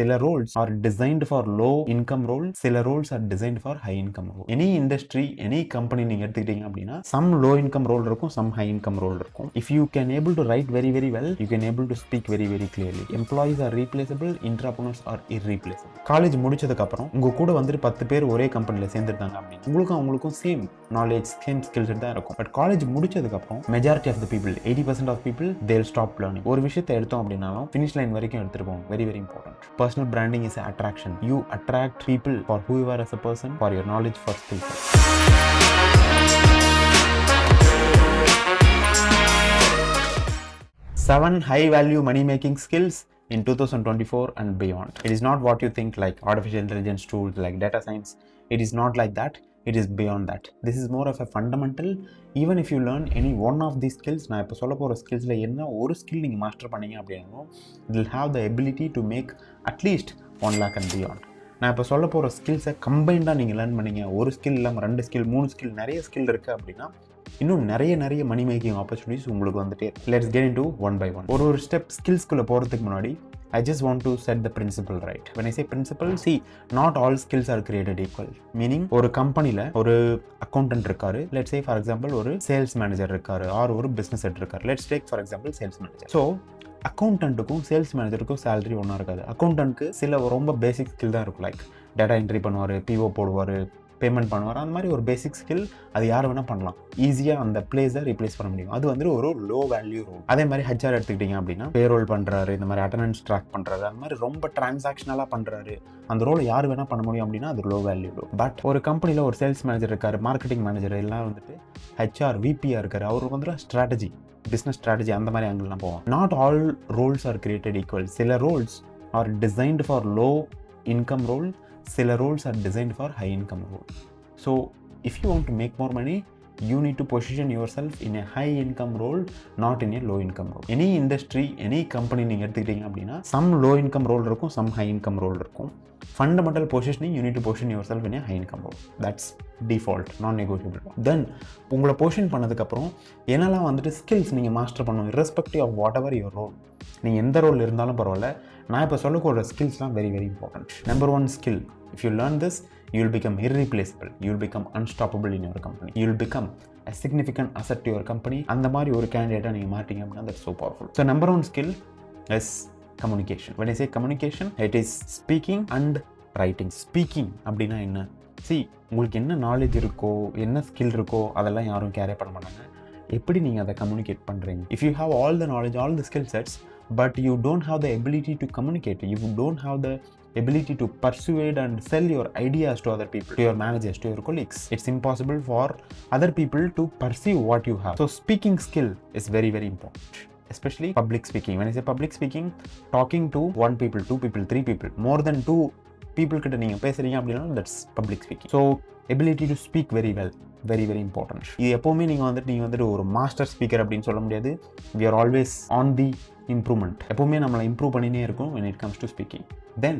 சில roles are designed for low income role, சில roles are designed for high income role. Any industry, any company நீங்க எடுத்துக்கிட்டீங்க அப்படின்னா some low income role இருக்கும், some high income role இருக்கும். If you can able to write very very well, you can able to speak very very clearly. Employees are replaceable, entrepreneurs are irreplaceable. College முடிச்சதுக்கு அப்புறம் உங்க கூட வந்துட்டு 10 பேர் ஒரே கம்பெனில சேர்ந்துட்டாங்க அப்படின்னா உங்களுக்கும் சேம் நாலேஜ் சேம் ஸ்கில்ஸ் தான் இருக்கும். பட் காலேஜ் முடிச்சதுக்கு அப்புறம் majority of the people 80% of people they'll stop learning. ஒரு விஷயத்தை எடுத்தோம் அப்படின்னாலும் ஃபினிஷ் லைன் வரைக்கும் எடுத்துட்டு போவோம். Very very important. Personal branding is an attraction. You attract people for who you are as a person, for your knowledge, for skill set. 7 high value money making skills in 2024 and beyond. It is not what you think, like artificial intelligence tools, like data science. It is not like that. It is beyond that. This is more of a fundamental. Even if you learn any one of these skills, நான் இப்போ சொல்ல போகிற ஸ்கில்ஸில் என்ன ஒரு skill நீங்கள் master பண்ணீங்க அப்படின்னா it will have the ability to make at least 1 lakh and beyond. நான் இப்போ சொல்ல போகிற ஸ்கில்ஸை கம்பைண்டாக நீங்கள் லேர்ன் பண்ணீங்க, ஒரு ஸ்கில் இல்லாமல் 2 ஸ்கில் 3 ஸ்கில் நிறைய ஸ்கில் இருக்குது அப்படின்னா இன்னும் நிறைய மணி மேக்கிங் ஆப்பர்ச்சுனிட்டிஸ் உங்களுக்கு வந்துட்டு. Let's get into one by one. ஒரு ஸ்டெப் ஸ்கில்ஸ்குள்ளே போகிறதுக்கு முன்னாடி I just want to set the principle right. When I say principle, see, not all skills are created equal. Meaning, ஒரு கம்பெனியில் ஒரு அக்கௌண்டன்ட் இருக்காரு, let's say for example ஒரு sales manager இருக்காரு, ஆர் ஒரு பிஸ்னஸ் ஹெட் இருக்காரு. let's take for example sales manager. So அக்கௌண்டன்ட்டுக்கும் sales மேனேஜருக்கும் சேலரி ஒன்றா இருக்காது. அக்கௌண்டன்ட்க்கு சில ரொம்ப பேசிக் ஸ்கில் தான் இருக்கும். லைக் டேட்டா என்ட்ரி பண்ணுவார், பிஓ போடுவார், பேமெண்ட் பண்ணுவார். அந்த மாதிரி ஒரு பேசிக் ஸ்கில் அது யார் வேணால் பண்ணலாம். ஈஸியாக அந்த பிளேஸை ரீப்ளேஸ் பண்ண முடியும். அது வந்து ஒரு லோ வேல்யூ ரோல். அதே மாதிரி ஹெச்ஆர் எடுத்துக்கிட்டிங்க அப்படின்னா பேரோல் பண்ணுறாரு, இந்த மாதிரி அட்டண்டன்ஸ் ட்ராக் பண்ணுறாரு, அந்த மாதிரி ரொம்ப டிரான்சாக்ஷனலாக பண்ணுறாரு. அந்த ரோல் யார் வேணால் பண்ண முடியும் அப்படின்னா அது லோ வேல்யூ ரோல். பட் ஒரு கம்பெனியில் ஒரு சேல்ஸ் மேனேஜர் இருக்காரு, மார்க்கெட்டிங் மேனேஜர் எல்லாம் வந்துட்டு ஹெச்ஆர் விபியாக இருக்காரு. அவருக்கு வந்து ஸ்ட்ராட்டஜி, பிஸ்னஸ் ஸ்ட்ராட்டஜி அந்த மாதிரி ஆங்கிள்லாம் போவோம். Not all roles are created equal. சில roles are designed for low income role, சில roles are designed for high income role. So if you want to make more money, you need to position yourself in a high income role, not in a low income role. Any industry, any company நீங்கள் எடுத்துக்கிட்டீங்க அப்படின்னா some low income role இருக்கும், some high income role இருக்கும். Fundamental positioning, you need to position yourself in a high income role. That's default, non-negotiable. Then உங்களை position பண்ணதுக்கப்புறம் என்னெல்லாம் வந்துட்டு skills நீங்கள் மாஸ்டர் பண்ணணும், irrespective of whatever your role. நீங்கள் எந்த ரோல் இருந்தாலும் பரவாயில்ல, நான் இப்போ சொல்லக்கூடிய ஸ்கில்ஸ்லாம் very very important. Number 1 skill, if you learn this, you will become irreplaceable, you will become unstoppable in your company, you will become a significant asset to your company. அந்த மாதிரி ஒரு கேண்டிடேட்டாக நீங்கள் மாட்டீங்க அப்படின்னா that's so powerful. So number 1 skill is communication. When I say communication, it is speaking and writing. Speaking அப்படின்னா என்ன? See, உங்களுக்கு என்ன நாலேஜ் இருக்கோ, என்ன ஸ்கில் இருக்கோ அதெல்லாம் யாரும் கேரே பண்ண மாட்டாங்க. எப்படி நீங்கள் அதை கம்யூனிகேட் பண்ணுறீங்க? If you have all the knowledge, all the skill sets, but you don't have the ability to communicate, you don't have the ability to persuade and sell your ideas to other people, to your managers, to your colleagues, it's impossible for other people to perceive what you have. So speaking skill is very very important, especially public speaking. When I say public speaking, talking to 1 people, 2 people, 3 people, more than 2 people கிட்ட நீங்க பேசுறீங்க அப்படின்னா that's public speaking. So ability to speak very well, very very important. இது எப்பவுமே நீங்க வந்துட்டு ஒரு master speaker அப்படின்னு சொல்ல முடியாது. we are always on the improvement. எப்பவுமே நம்மளை இம்ப்ரூவ் பண்ணினே இருக்கும் when it comes to speaking. Then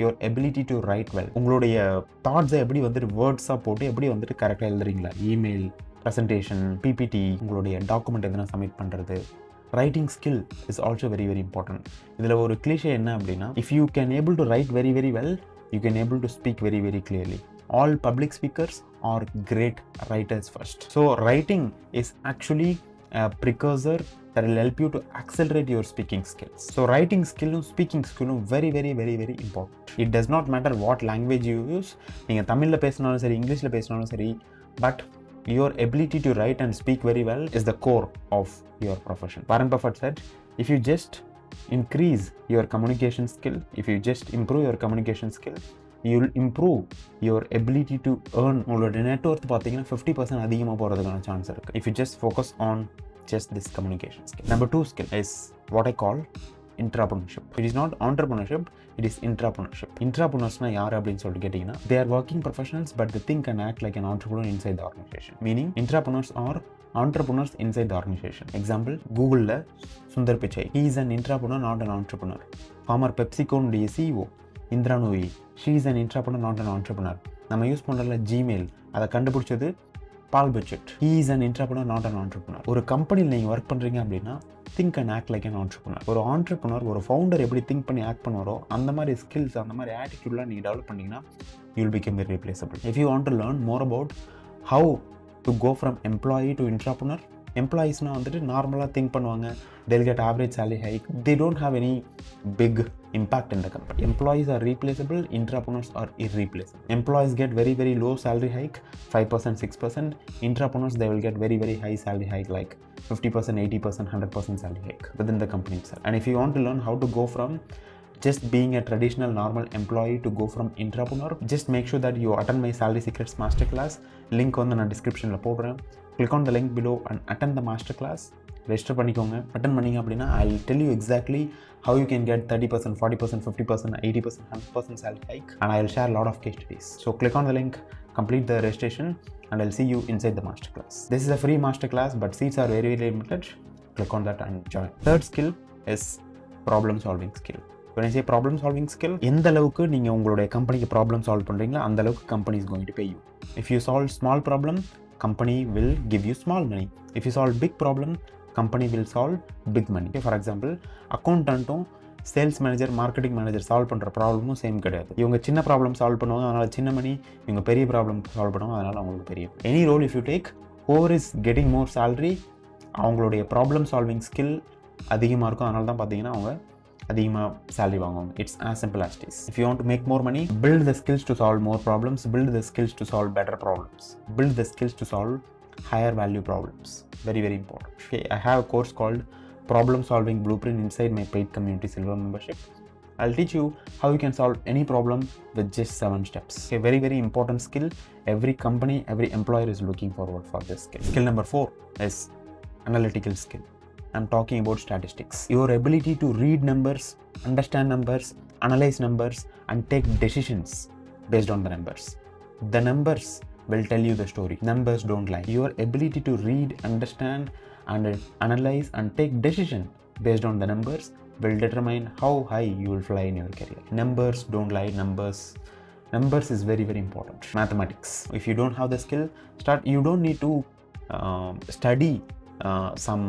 your ability to write well. உங்களுடைய தாட்ஸை எப்படி வந்துட்டு வேர்ட்ஸாக போட்டு எப்படி வந்துட்டு கரெக்டாக எழுதுறீங்களா, இமெயில், ப்ரெசன்டேஷன், பிபிடி, உங்களுடைய டாக்குமெண்ட் எதனா சப்மிட் பண்ணுறது. Writing skill is also very very important. இதில் ஒரு கிளிஷே என்ன அப்படின்னா, if you can able to right very very well, you can able to speak very very clearly. All public speakers are great writers first. So writing is actually a precursor that will help you to accelerate your speaking skills. So writing skill and speaking skill very very very very important. It does not matter what language you use. நீங்க தமிழ்ல பேசினாலும் சரி, இங்கிலீஷ்ல பேசினாலும் சரி, but your ability to write and speak very well is the core of your profession. Warren Buffett said, if you just increase your communication skill, if you just improve your communication skill, you will improve your ability to earn. உங்களோட net worth பார்த்தீங்கன்னா 50% அதிகமாக போகிறதுக்கான chance இருக்குது if you just focus on just this communication skill. Number 2 skill is what I call entrepreneurship. It is not entrepreneurship, it is entrepreneurship. Entrepreneursனா யார் அப்படின்னு சொல்லிட்டு கேட்டிங்கன்னா, they are working professionals but they think and act like an entrepreneur inside the organization. Meaning entrepreneurs are entrepreneurs inside the organization. Example, Google Sundar Pichai, he is an entrepreneur, not an entrepreneur. Former PepsiCo CEO Indra Nooyi, she is an entrepreneur, not an entrepreneur. நம்ம use பண்ணுறதுல Gmail, அதை கண்டுபிடிச்சது Paul Budget. He is an entrepreneur, not an entrepreneur. ஒரு கம்பெனியில் நீங்கள் work பண்ணுறீங்க அப்படின்னா think and act like an entrepreneur. ஒரு ஆண்டர்ப்ரனர், ஒரு ஃபவுண்டர் எப்படி திங்க் பண்ணி ஆக்ட் பண்ணுவாரோ அந்த மாதிரி ஸ்கில்ஸ், அந்த மாதிரி ஆட்டிடியூட்லாம் நீங்கள் டெவலப் பண்ணிங்கன்னா you will become irreplaceable. If you want to learn more about how to go from employee to entrepreneur, எம்ப்ளாயீஸ்னால் வந்துட்டு நார்மலாக திங்க் பண்ணுவாங்க, they'll get average salary hike, they don't have any big impact in the company. Employees are replaceable, entrepreneurs are irreplaceable. Employees get very very low salary hike, 5%, 6%. Entrepreneurs, they will get very very high salary hike like 50%, 80%, 100% salary hike within the company itself. And if you want to learn how to go from just being a traditional normal employee to go from entrepreneur, just make sure that you attend my salary secrets masterclass. Link வந்து நான் descriptionல போடுறேன். Click on the link below and attend the masterclass. Register பண்ணிக்கோங்க. attend பண்ணீங்க அப்படின்னா I will tell you exactly how you can get 30%, 40%, 50%, 80%, 100% salary hike, and I will share a lot of case studies. So click on the link, complete the registration, and I'll see you inside the masterclass. This is a free masterclass, but seats are very very limited. Click on that and join. Third skill is problem solving skill. When I say problem solving skill, எந்த அளவுக்கு நீங்கள் உங்களுடைய கம்பெனிக்கு problem solve பண்ணுறீங்களோ அந்த அளவுக்கு company is going to pay you. If you solve small problem, company will give you small money. If you solve big problem, company will solve big money. For example, accountant-ம் sales manager, marketing manager solve பண்ணுற ப்ராப்ளமும் same கிடையாது. இவங்க சின்ன problem solve பண்ணுவாங்க, அதனால் சின்ன மணி. இவங்க பெரிய ப்ராப்ளம் சால்வ் பண்ணுவாங்க, அதனால் அவங்களுக்கு பெரிய. Any role if you take, whoever is getting more salary, அவங்களுடைய ப்ராப்ளம் சால்விங் ஸ்கில் அதிகமாக இருக்கும். அதனால தான் பார்த்தீங்கன்னா அவங்க அதிகமாக salary வாங்குவாங்க. It's as simple as it is. If you want to make more money, build the skills to solve more problems, build the skills to solve better problems, build the skills to solve higher value problems. Very very important. Okay, I have a course called Problem Solving Blueprint inside my paid community silver membership. I'll teach you how you can solve any problem with just 7 steps. A very very important skill. Every company, every employer is looking forward for this skill. Skill number 4 is analytical skill. I'm talking about statistics. Your ability to read numbers, understand numbers, analyze numbers, and take decisions based on the numbers. The numbers will tell you the story. Numbers don't lie. Your ability to read, understand, and analyze and take decision based on the numbers will determine how high you will fly in your career. Numbers don't lie. Numbers is very very important. Mathematics. If you don't have the skill, you don't need to study some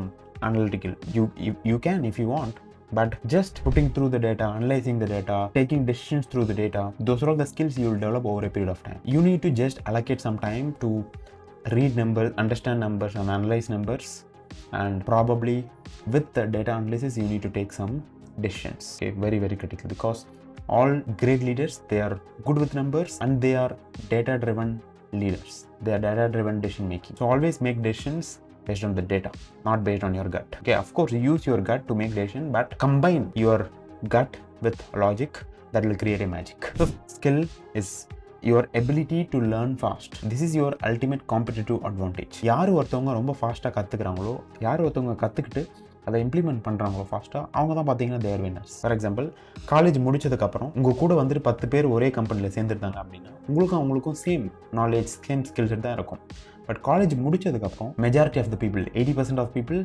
analytical. You can if you want, but just putting through the data, analyzing the data, taking decisions through the data, those are all the skills you will develop over a period of time. You need to just allocate some time to read numbers, understand numbers, and analyze numbers, and probably with the data analysis you need to take some decisions. Okay, very very critical, because all great leaders, they are good with numbers and they are data driven leaders. They are data driven decision making. So always make decisions based on the data, not based on your gut. Okay, of course use your gut to make decision, but combine your gut with logic. That will create a magic. Fifth skill is your ability to learn fast. This is your ultimate competitive advantage. யார் ஒருத்தவங்க ரொம்ப ஃபாஸ்ட்டாக கற்றுக்குறாங்களோ, யார் ஒருத்தவங்க கற்றுக்கிட்டு அதை implement பண்ணுறாங்களோ ஃபாஸ்ட்டாக, அவங்க தான் பார்த்தீங்கன்னா தேர் வின்னர்ஸ். ஃபார் எக்ஸாம்பிள், காலேஜ் முடிச்சதுக்கப்புறம் உங்கள் கூட வந்துட்டு 10 பேர் ஒரே கம்பெனியில் சேர்ந்துருந்தாங்க அப்படின்னா அவங்களுக்கும் சேம் நாலேஜ், சேம் ஸ்கில்ஸ் தான் இருக்கும். பட் காலேஜ் முடிச்சதுக்கப்புறம் majority of the people, 80% of people,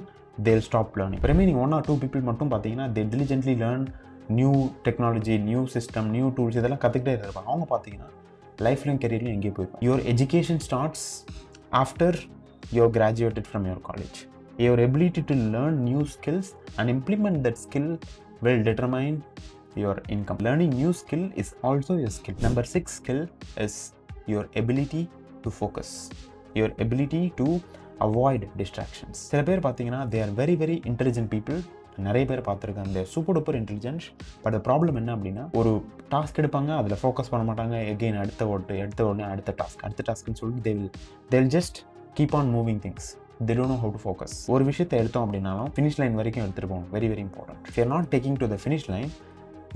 they'll stop learning. Remaining 1 or 2 people மட்டும் பார்த்தீங்கன்னா they diligently learn new technology, new system, new tools இதெல்லாம் கற்றுக்கிட்டே இருப்பாங்க. அவங்க பார்த்தீங்கன்னா லைஃப்லையும் கெரியர்லையும் எங்கேயும் போயிருப்பாங்க. Your education starts after you graduated from your college. Your ability to learn new skills and implement that skill will determine your income. Learning new skill is also a skill. Number 6 skill is your ability to focus. Your ability to avoid distractions. சில பேர் பார்த்தீங்கன்னா they are very very intelligent people. நிறைய பேர் பார்த்துருக்காங்க, super duper intelligence. But problem என்ன அப்படின்னா, ஒரு task எடுப்பாங்க, அதில் ஃபோக்கஸ் பண்ண மாட்டாங்க. எகெயின் அடுத்த உடனே அடுத்த டாஸ்க்னு சொல்லிட்டு they will just keep on moving things. They don't know how to focus. ஒரு விஷயத்தை எடுத்தோம் அப்படின்னாலும் ஃபினிஷ் லைன் வரைக்கும் எடுத்துட்டு போகணும். Very very important. If you are not taking to the finish line,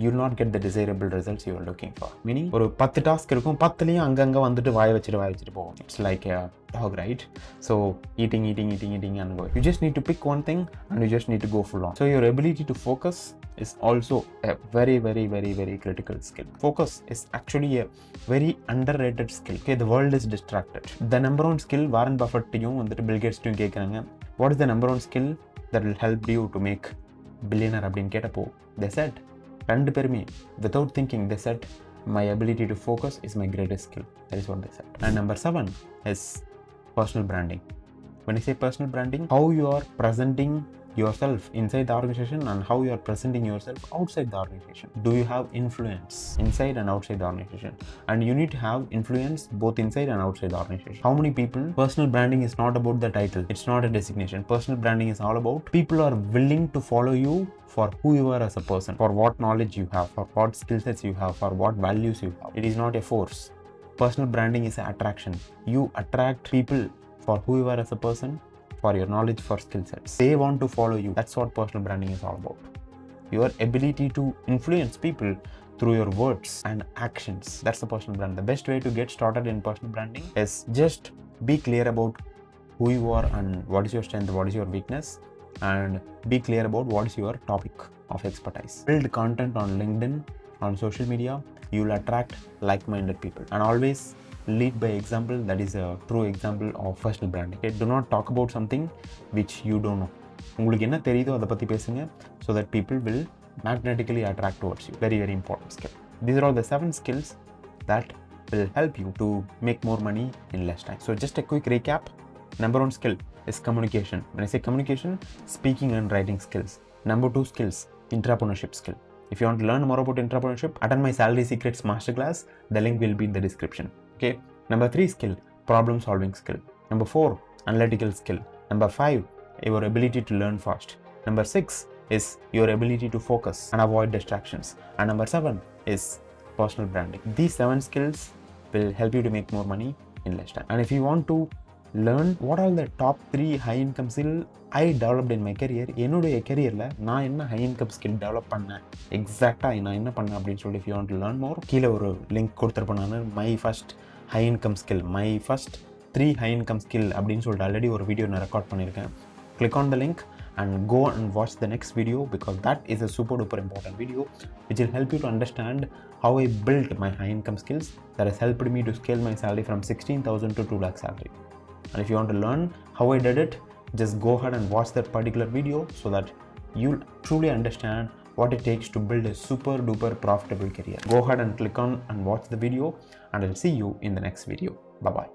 you will not get the desirable results you are looking for. Meaning, ஒரு 10 task இருக்கும், 10லையும் அங்கங்கே வந்துட்டு வாய் வச்சுட்டு போகும். It's like a dog, right? So eating and going. You just need to pick one thing and you just need to go full on. So your ability to focus is also a very very very very critical skill. Focus is actually a very underrated skill. Okay, the world is distracted. The number one skill, Warren Buffett-யும் வந்துட்டு Bill Gates-யும் கேட்குறாங்க, what is the number one skill that will help you to make billionaire அப்படின்னு கேட்டப்போ they said, ரெண்டு பேருமே without thinking they said, my ability to focus is my greatest skill. That is what they said. And number 7 is personal branding. When I say personal branding, how you are presenting yourself inside the organization and how you are presenting yourself outside the organization. Do you have influence inside and outside the organization? And you need to have influence both inside and outside the organization. How many people? Personal branding is not about the title. It's not a designation. Personal branding is all about people are willing to follow you for who you are as a person, for what knowledge you have, for what skill sets you have, for what values you have. It is not a force. Personal branding is an attraction. You attract people for who you are as a person, for your knowledge, for skill sets. They want to follow you. That's what personal branding is all about. Your ability to influence people through your words and actions. That's the personal brand. The best way to get started in personal branding is just be clear about who you are and what is your strength, what is your weakness, and be clear about what is your topic of expertise. Build content on LinkedIn, on social media. You will attract like-minded people, and always lead by example. That is a true example of personal branding. Okay? Do not talk about something which you don't know. உங்களுக்கு என்ன தெரியுதோ அதை பற்றி பேசுங்க, so that people will magnetically attract towards you. Very, very important skill. These are all the 7 skills that will help you to make more money in less time. So just a quick recap. Number 1 skill is communication. When I say communication, speaking and writing skills. Number 2 skills, entrepreneurship skill. If you want to learn more about entrepreneurship, attend my Salary Secrets Masterclass. The link will be in the description. Okay. Number 3 skill, problem solving skill. Number 4, analytical skill. Number 5, your ability to learn fast. Number 6 is your ability to focus and avoid distractions. And number 7 is personal branding. These 7 skills will help you to make more money in less time. And if you want to learn what are the top 3 high income skill I developed in my career, என்னுடைய careerல நான் என்ன high income skill develop பண்ணேன், எக்ஸாக்டா நான் என்ன பண்ணேன் அப்படின்னு சொல்லி, if you want to learn more, கீழே ஒரு லிங்க் கொடுத்துருப்பேன். நான் my first high income skill, my first 3 high income skill அப்படின்னு சொல்லிட்டு ஆல்ரெடி ஒரு வீடியோ நான் ரெக்கார்ட் பண்ணியிருக்கேன். Click on the link and go and watch the next video, because that is a super duper important video which will help you to understand how I built my high income skills that has helped me to scale my salary from 16,000 to 2 lakh salary. And if you want to learn how I did it, just go ahead and watch that particular video so that you'll truly understand what it takes to build a super duper profitable career. Go ahead and click on and watch the video, and I'll see you in the next video. Bye bye.